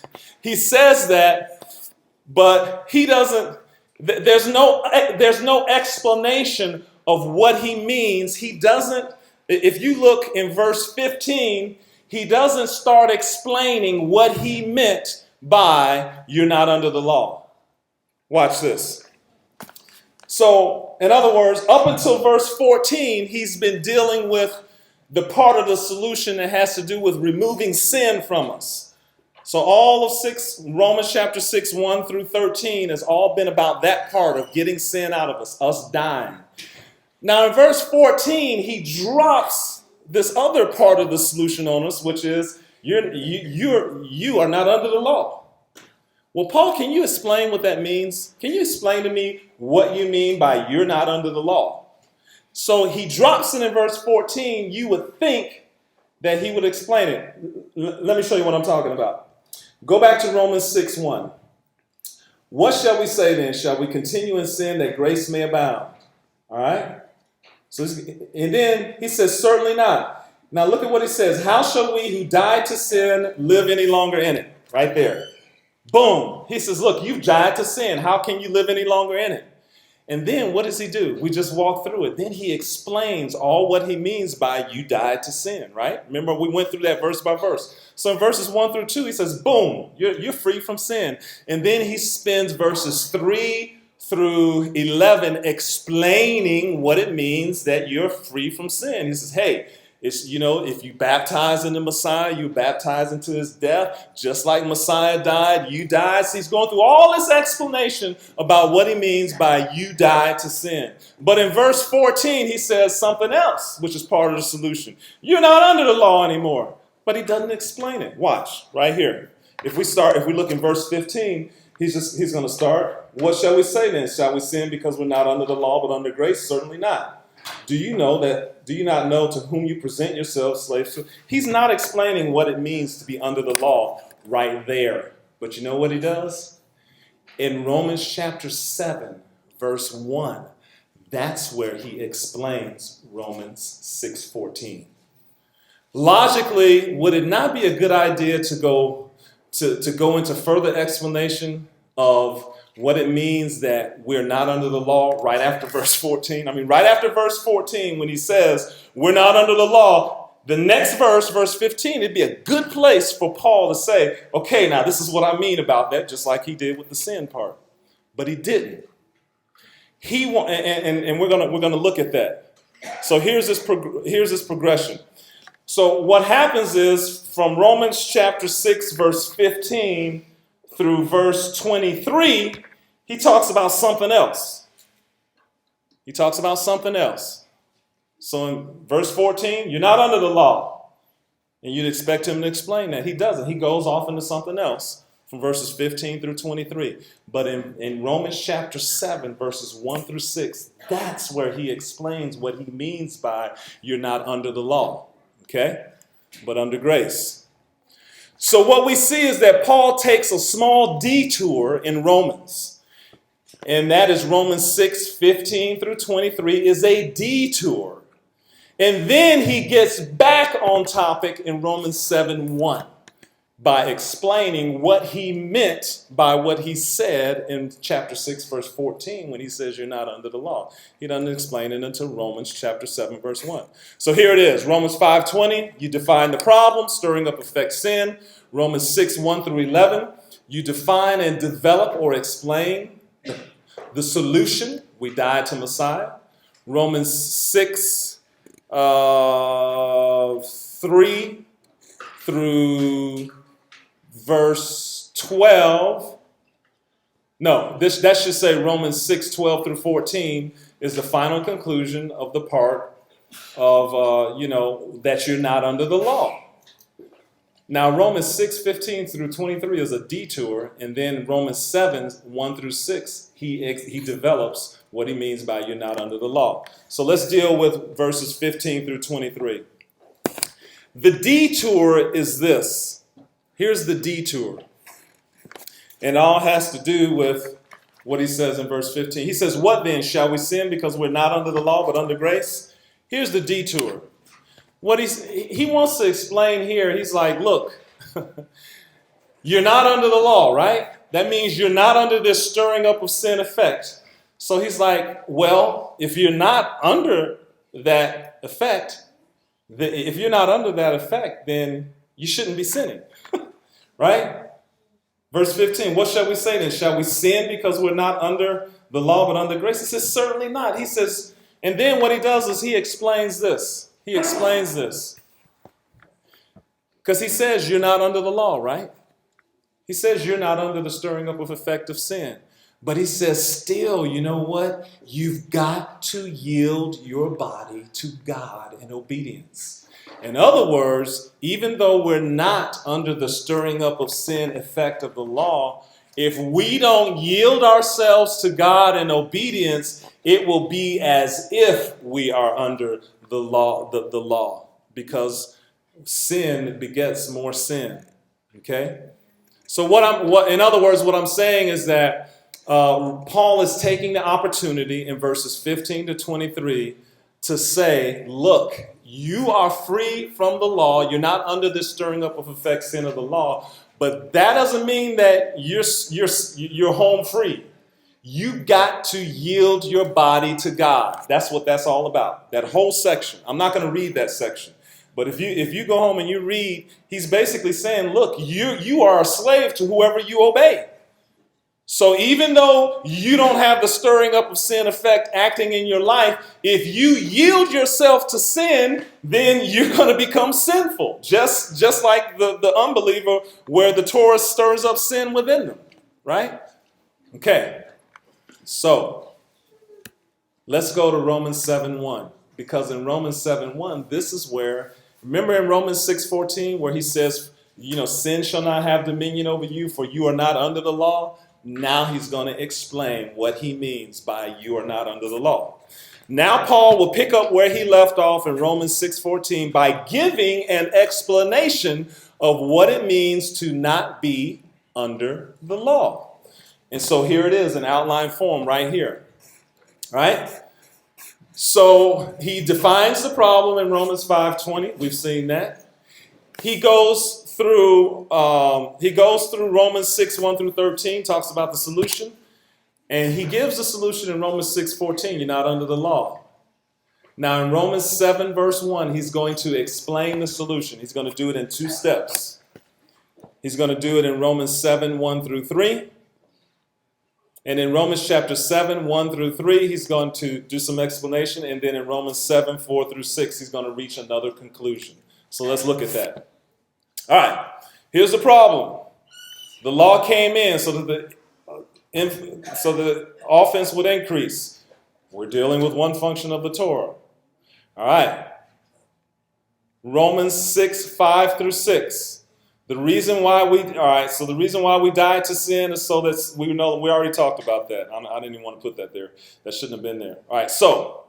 He says that, but he doesn't, there's no explanation of what he means. He doesn't, if you look in verse 15, he doesn't start explaining what he meant by you're not under the law. Watch this. So, in other words, up until verse 14, he's been dealing with the part of the solution that has to do with removing sin from us. So all of Romans chapter 6, 1 through 13 has all been about that part of getting sin out of us dying. Now in verse 14, he drops this other part of the solution on us, which is you are not under the law. Well, Paul, can you explain what that means? Can you explain to me what you mean by you're not under the law? So he drops it in verse 14. You would think that he would explain it. Let me show you what I'm talking about. Go back to Romans 6:1. What shall we say then? Shall we continue in sin that grace may abound? All right? And then he says, certainly not. Now look at what he says. How shall we who died to sin live any longer in it? Right there. Boom. He says, look, you've died to sin. How can you live any longer in it? And then what does he do? We just walk through it. Then he explains all what he means by you died to sin, right? Remember, we went through that verse by verse. So in verses 1 through 2, he says, boom, you're free from sin. And then he spends verses 3 through 11 explaining what it means that you're free from sin. He says, hey, it's, if you baptize in the Messiah, you baptize into his death. Just like Messiah died, you died. So he's going through all this explanation about what he means by you died to sin. But in verse 14, he says something else, which is part of the solution. You're not under the law anymore. But he doesn't explain it. Watch, right here. If we look in verse 15, he's going to start. What shall we say then? Shall we sin because we're not under the law but under grace? Certainly not. Do you not know to whom you present yourselves slaves to? He's not explaining what it means to be under the law right there. But you know what he does? In Romans chapter 7, verse 1, that's where he explains Romans 6:14. Logically, would it not be a good idea to go into further explanation of what it means that we're not under the law right after verse 14? I mean, right after verse 14, when he says we're not under the law, the next verse, verse 15, it'd be a good place for Paul to say, okay, now this is what I mean about that, just like he did with the sin part. But he didn't. And we're gonna look at that. So here's this progression. So what happens is from Romans chapter 6, verse 15 through verse 23, he talks about something else. So in verse 14, you're not under the law. And you'd expect him to explain that. He doesn't. He goes off into something else from verses 15 through 23. But in Romans chapter 7, verses 1 through 6, that's where he explains what he means by you're not under the law. Okay? But under grace. So what we see is that Paul takes a small detour in Romans. And that is Romans 6, 15 through 23 is a detour. And then he gets back on topic in Romans 7, 1 by explaining what he meant by what he said in chapter 6, verse 14, when he says you're not under the law. He doesn't explain it until Romans chapter 7, verse 1. So here it is. Romans 5:20, you define the problem, stirring up affects sin. Romans 6, 1 through 11, you define and develop or explain the solution. We died to Messiah. Romans 6, 3 through verse 12, No, that should say Romans 6:12 through 14 is the final conclusion of the part of, that you're not under the law. Now, Romans 6:15 through 23 is a detour, and then Romans 7:1 through 6, he develops what he means by you're not under the law. So let's deal with verses 15 through 23. The detour is this. Here's the detour. And it all has to do with what he says in verse 15. He says, what then? Shall we sin because we're not under the law but under grace? Here's the detour. What he wants to explain here, he's like, look, you're not under the law, right? That means you're not under this stirring up of sin effect. So he's like, well, if you're not under that effect, then you shouldn't be sinning, right? Verse 15, what shall we say then? Shall we sin because we're not under the law but under grace? He says, certainly not. He says, and then what he does is he explains this. Because he says you're not under the law, right? He says you're not under the stirring up of effect of sin. But he says still, you know what? You've got to yield your body to God in obedience. In other words, even though we're not under the stirring up of sin effect of the law, if we don't yield ourselves to God in obedience, it will be as if we are under the law, because sin begets more sin. Okay? So in other words, what I'm saying is that Paul is taking the opportunity in verses 15 to 23 to say, look, you are free from the law. You're not under this stirring up of effect sin of the law, but that doesn't mean that you're home free. You got to yield your body to God. That's what that's all about. That whole section. I'm not going to read that section, but if you go home and you read, he's basically saying, look, you are a slave to whoever you obey. So even though you don't have the stirring up of sin effect acting in your life, if you yield yourself to sin, then you're going to become sinful. Just like the unbeliever, where the Torah stirs up sin within them, right? Okay, so let's go to Romans 7:1, because in Romans 7:1, this is where, remember in Romans 6:14, where he says, sin shall not have dominion over you, for you are not under the law. Now he's going to explain what he means by you are not under the law. Now Paul will pick up where he left off in Romans 6:14 by giving an explanation of what it means to not be under the law. And so here it is in outline form right here. Right? So he defines the problem in Romans 5:20. We've seen that. He goes through Romans 6:1 through 13, talks about the solution, and he gives the solution in Romans 6:14. You're not under the law. Now in Romans 7 verse 1, he's going to explain the solution. He's going to do it in two steps. He's going to do it in Romans 7:1 through 3. And in Romans chapter 7:1 through 3, he's going to do some explanation. And then in Romans 7:4 through 6, he's going to reach another conclusion. So let's look at that. All right, here's the problem. The law came in so that the offense would increase. We're dealing with one function of the Torah. All right. Romans 6:5 through 6. The reason why we died to sin is so that we already talked about that. I didn't even want to put that there. That shouldn't have been there. All right, so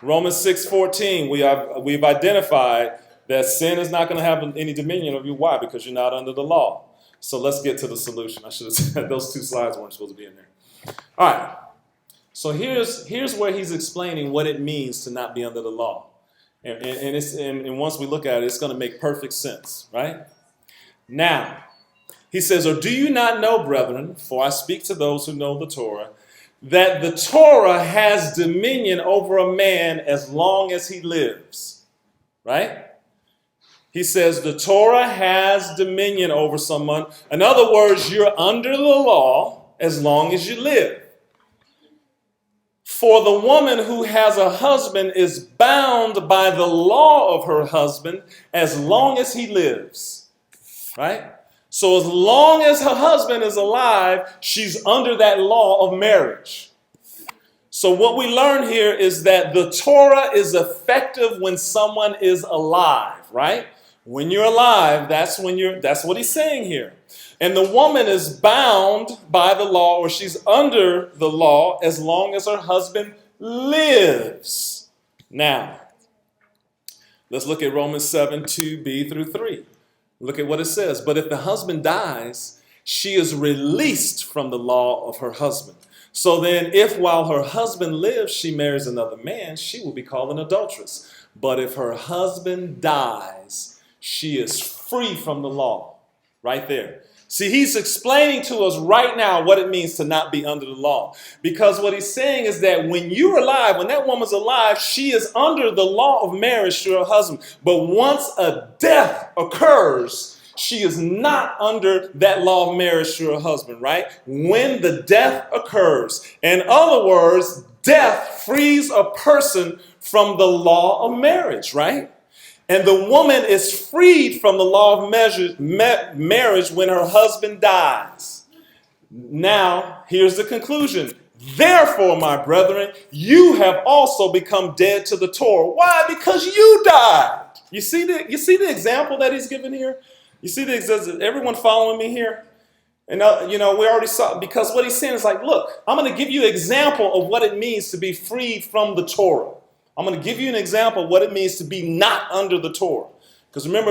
Romans 6:14, we've identified that sin is not going to have any dominion over you. Why? Because you're not under the law. So let's get to the solution. I should have said those two slides weren't supposed to be in there. All right. So here's where he's explaining what it means to not be under the law. And once we look at it, it's going to make perfect sense, right? Now, he says, or do you not know, brethren, for I speak to those who know the Torah, that the Torah has dominion over a man as long as he lives, right? He says the Torah has dominion over someone. In other words, you're under the law as long as you live. For the woman who has a husband is bound by the law of her husband as long as he lives. Right? So as long as her husband is alive, she's under that law of marriage. So what we learn here is that the Torah is effective when someone is alive, right? When you're alive, that's what he's saying here. And the woman is bound by the law, or she's under the law, as long as her husband lives. Now, let's look at Romans 7, 2b through 3. Look at what it says. But if the husband dies, she is released from the law of her husband. So then, if while her husband lives, she marries another man, she will be called an adulteress. But if her husband dies, she is free from the law. Right there. See, he's explaining to us right now what it means to not be under the law. Because what he's saying is that when you're alive, when that woman's alive, she is under the law of marriage to her husband. But once a death occurs, she is not under that law of marriage to her husband, right? When the death occurs. In other words, death frees a person from the law of marriage, right? And the woman is freed from the law of marriage when her husband dies. Now, here's the conclusion. Therefore, my brethren, you have also become dead to the Torah. Why? Because you died. You see the example that he's given here? You see everyone following me here? And we already saw, because what he's saying is like, look, I'm going to give you an example of what it means to be freed from the Torah. I'm going to give you an example of what it means to be not under the Torah. Because remember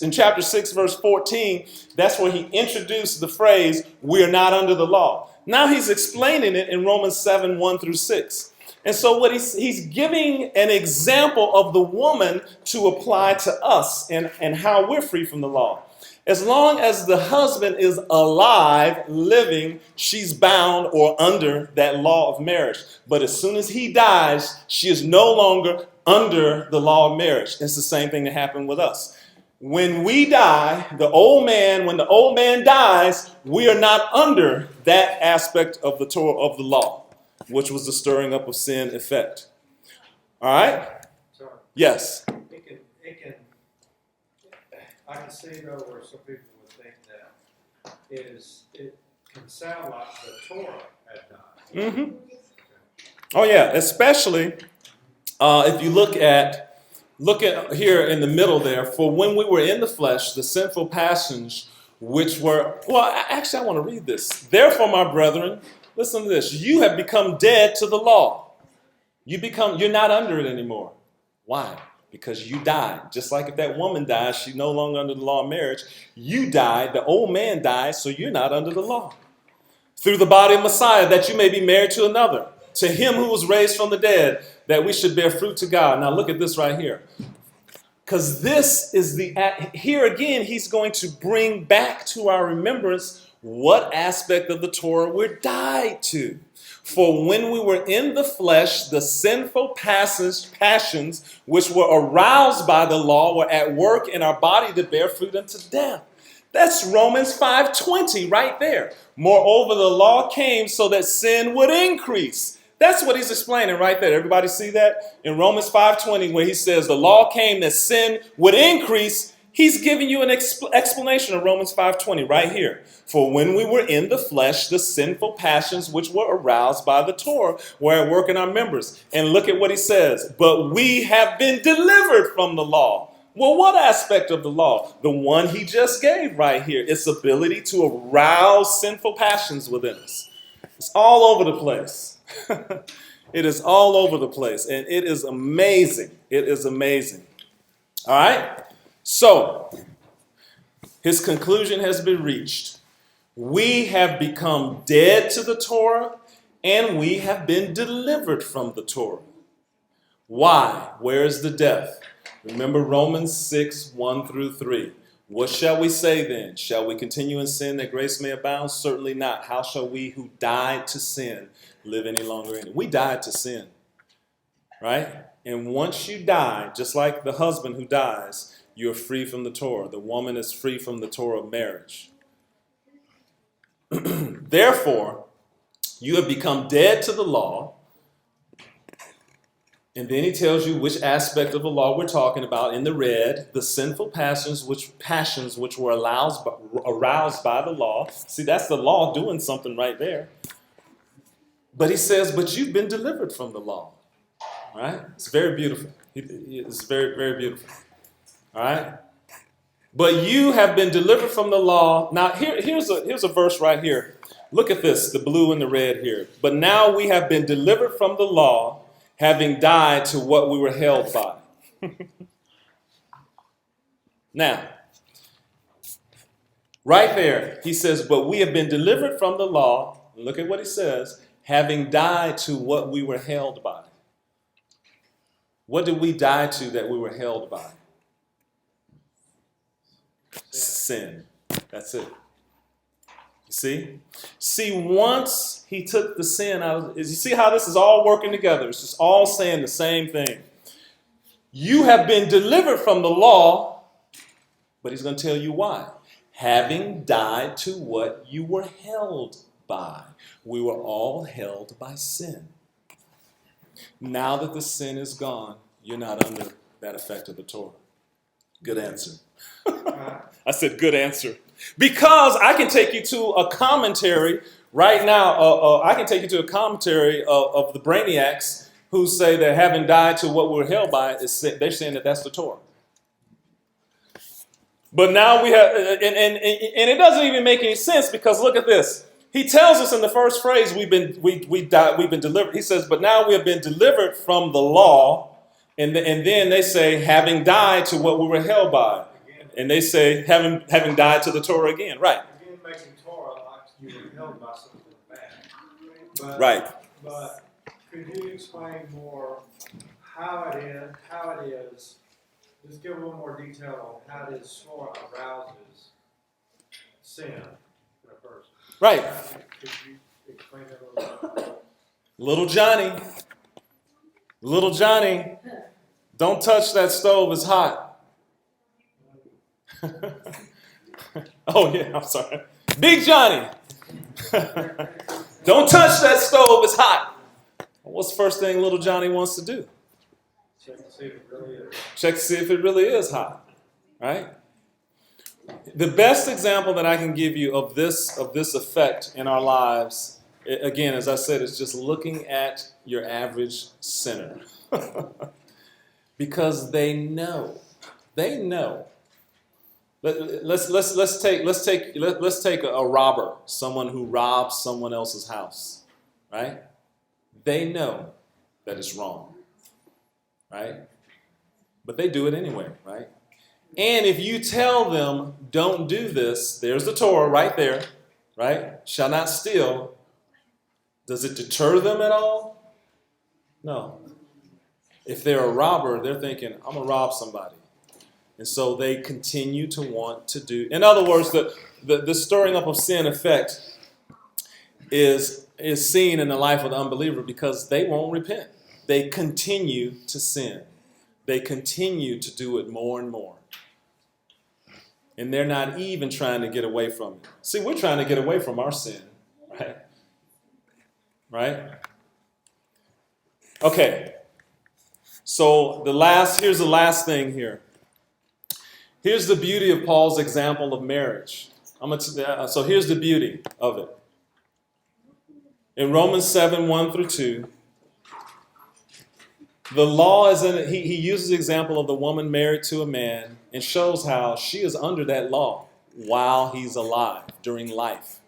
in chapter 6, verse 14, that's where he introduced the phrase, we are not under the law. Now he's explaining it in Romans 7, 1 through 6. And so what he's giving an example of the woman to apply to us and how we're free from the law. As long as the husband is alive, living, she's bound or under that law of marriage. But as soon as he dies, she is no longer under the law of marriage. It's the same thing that happened with us. When we die, when the old man dies, we are not under that aspect of the Torah of the law, which was the stirring up of sin effect. All right? Sorry. Yes. I can see though where some people would think that it can sound like the Torah had died. Mm-hmm. Oh yeah, especially if you look at here in the middle there. For when we were in the flesh, the sinful passions which were actually I want to read this. Therefore, my brethren, listen to this: you have become dead to the law. You're not under it anymore. Why? Because you died. Just like if that woman dies, she's no longer under the law of marriage. You died, the old man died, so you're not under the law. Through the body of Messiah, that you may be married to another, to him who was raised from the dead, that we should bear fruit to God. Now look at this right here. Because this is here again, he's going to bring back to our remembrance what aspect of the Torah we're died to. For when we were in the flesh, the sinful passions which were aroused by the law were at work in our body to bear fruit unto death. That's Romans 5:20 right there. Moreover, the law came so that sin would increase. That's what he's explaining right there. Everybody see that? In Romans 5:20, where he says the law came that sin would increase, he's giving you an explanation of Romans 5:20 right here. For when we were in the flesh, the sinful passions which were aroused by the Torah were at work in our members. And look at what he says. But we have been delivered from the law. Well, what aspect of the law? The one he just gave right here. Its ability to arouse sinful passions within us. It's all over the place. It is all over the place. And it is amazing. It is amazing. All right? So, his conclusion has been reached. We have become dead to the Torah, and we have been delivered from the Torah. Why? Where is the death? Remember Romans 6, 1 through 3. What shall we say then? Shall we continue in sin that grace may abound? Certainly not. How shall we who died to sin live any longer in it? We died to sin, right? And once you die, just like the husband who dies, you're free from the Torah. The woman is free from the Torah of marriage. Therefore, you have become dead to the law And then he tells you which aspect of the law we're talking about in the red, the sinful passions which were aroused by the law. See, that's the law doing something right there. But he says, but you've been delivered from the law. All right? It's very beautiful. It's very, very beautiful. All right? But you have been delivered from the law. Now, here's a verse right here. Look at this, the blue and the red here. But now we have been delivered from the law, having died to what we were held by. Now, right there, he says, but we have been delivered from the law. Look at what he says, having died to what we were held by. What did we die to that we were held by? Sin. That's it. You see? See, once he took the sin out of, you see how this is all working together? It's just all saying the same thing. You have been delivered from the law, but he's going to tell you why. Having died to what you were held by. We were all held by sin. Now that the sin is gone, you're not under that effect of the Torah. Good answer. I said good answer. Because I can take you to a commentary right now. I can take you to a commentary of the brainiacs who say that having died to what we're held by, they're saying that that's the Torah. But now we have, and it doesn't even make any sense because look at this. He tells us in the first phrase we've been delivered. He says, but now we have been delivered from the law. And then they say, having died to what we were held by. And they say, having died to the Torah again. Right. Again, making Torah like you were held by something bad. Right. But could you explain more how it is, just give a little more detail on how this Torah arouses sin in a person. Right. Could you explain that a little bit? Little Johnny, don't touch that stove, it's hot. Oh, yeah, I'm sorry. Big Johnny, don't touch that stove, it's hot. What's the first thing little Johnny wants to do? Check to see if it really is. Check to see if it really is hot, right? The best example that I can give you of this effect in our lives, again, as I said, is just looking at your average sinner. Because they know. Let's take a robber, someone who robs someone else's house, right? They know that it's wrong, right? But they do it anyway, right? And if you tell them, don't do this, there's the Torah right there, right? Shall not steal. Does it deter them at all? No. If they're a robber, they're thinking, I'm going to rob somebody. And so they continue to want to do. In other words, the stirring up of sin effect is seen in the life of the unbeliever because they won't repent. They continue to sin. They continue to do it more and more. And they're not even trying to get away from it. See, we're trying to get away from our sin, right? Right? Okay. So here's the last thing here. Here's the beauty of Paul's example of marriage. So here's the beauty of it. In Romans 7, 1 through 2, the law is in it. He uses the example of the woman married to a man and shows how she is under that law while he's alive, during life.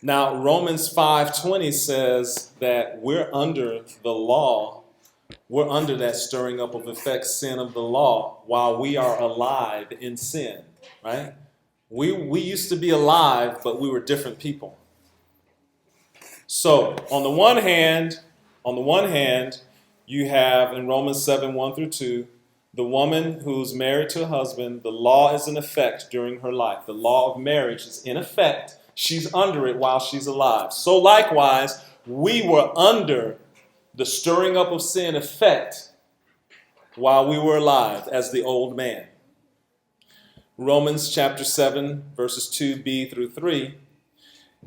Now, Romans 5:20 says that we're under the law. We're under that stirring up of effects, sin of the law, while we are alive in sin, right? We used to be alive, but we were different people. So, on the one hand, you have in Romans 7, 1 through 2, the woman who's married to a husband, the law is in effect during her life. The law of marriage is in effect. She's under it while she's alive. So likewise, we were under the stirring up of sin effect while we were alive as the old man. Romans chapter 7, verses 2b through 3,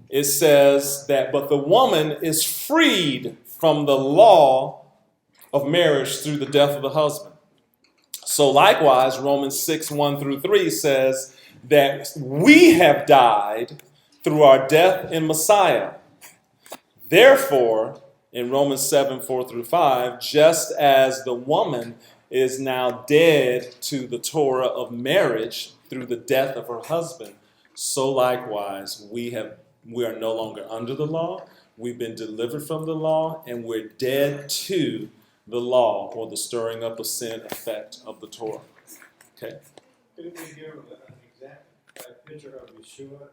it says that, but the woman is freed from the law of marriage through the death of the husband. So likewise, Romans 6, 1 through 3 says that we have died through our death in Messiah. Therefore, in Romans 7, 4 through 5, just as the woman is now dead to the Torah of marriage through the death of her husband, so likewise we are no longer under the law. We've been delivered from the law, and we're dead to the law, or the stirring up of sin effect of the Torah. Okay? Could we give an example, a picture of Yeshua